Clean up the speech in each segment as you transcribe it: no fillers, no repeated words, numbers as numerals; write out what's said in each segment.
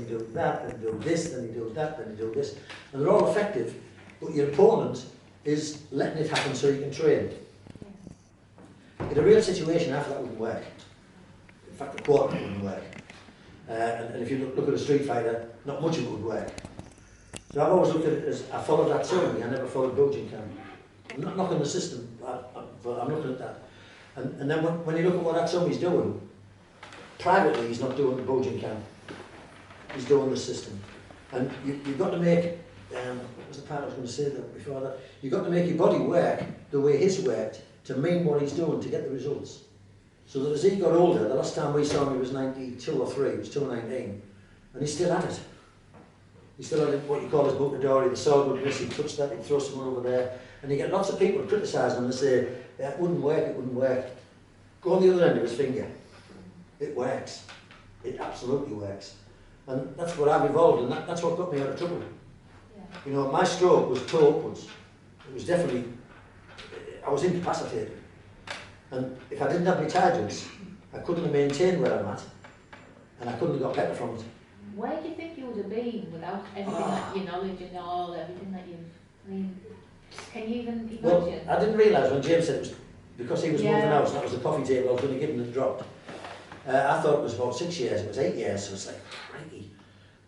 you do that, then you do this, then you do that, then you do this. And they're all effective, but your opponent is letting it happen so you can train. In a real situation, half of that wouldn't work. In fact, a quarter of it wouldn't work. And if you look at a street fighter, not much of it would work. So I've always looked at it as, I followed that theory, I never followed Bujinkan. I'm not knocking the system, but I'm looking at that. And then when you look at what Atsumi's doing, privately he's not doing the Bujinkan. He's doing the system. And you've got to make, what was the part I was going to say that before that? You've got to make your body work the way his worked to mean what he's doing to get the results. So that as he got older, the last time we saw him he was 92 or 3, he was 219, and he's still at it. He still had what you call his butadori, the sword would miss, he'd touch that, he'd throw someone over there. And you get lots of people criticising him and say, yeah, it wouldn't work, it wouldn't work. Go on the other end of his finger. It works. It absolutely works. And that's what I've evolved, and that's what got me out of trouble. Yeah. You know, my stroke was toe upwards. It was definitely, I was incapacitated. And if I didn't have my targets, I couldn't have maintained where I'm at. And I couldn't have got better from it. Where do you think you would have been without everything that your knowledge and all, everything that you've, I mean, can you even imagine? Well, I didn't realise when James said it was because he was moving out, and that was the coffee table I was going to give him and dropped. I thought it was about 6 years, it was 8 years, so it's like, crikey.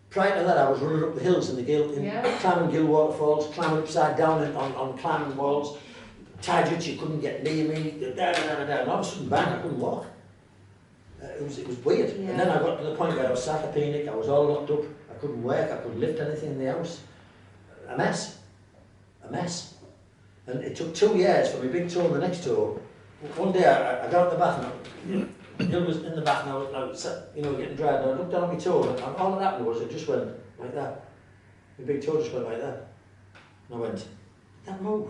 Prior to that, I was running up the hills in the Gill, climbing Gill waterfalls, climbing upside down on climbing walls, targets you couldn't get near me, and all of a sudden, bang, I couldn't walk. It was weird. Yeah. And then I got to the point where I was sarcopenic, I was all locked up, I couldn't work, I couldn't lift anything in the house. A mess. A mess. And it took 2 years for my big toe and the next toe. One day I got out of the bath and Jill was in the bath and I was you know, getting dried, and I looked down at my toe and all that happened was it just went like that. My big toe just went like that. And I went, did that move?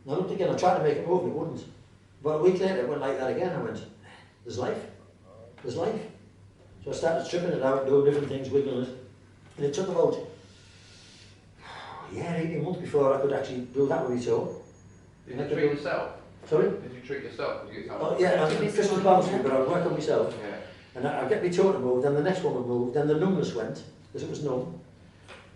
And I looked again, I tried to make it move and it wouldn't. But a week later it went like that again. I went, there's life. There's life. So I started stripping it out, doing different things, wiggling it. And it took about 18 months before I could actually do that with my toe. Did you treat yourself? Sorry? Did you treat yourself? Oh, yeah, I was Christmas bouncing, but I was working on myself. Yeah. And I'd get my toe to move, then the next one would move, then the numbness went, because it was numb.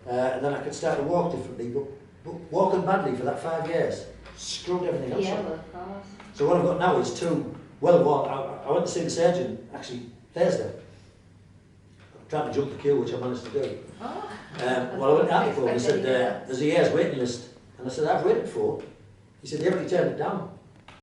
And then I could start to walk differently, but walking badly for that 5 years screwed everything else up. Well, of course. So what I've got now is two well-worn. I went to see the surgeon, actually, Thursday. I'm trying to jump the queue, which I managed to do. Oh. Well, I went to Apple and he said, there's a year's waiting list. And I said, I've waited for. He said, yeah, but you turned it down.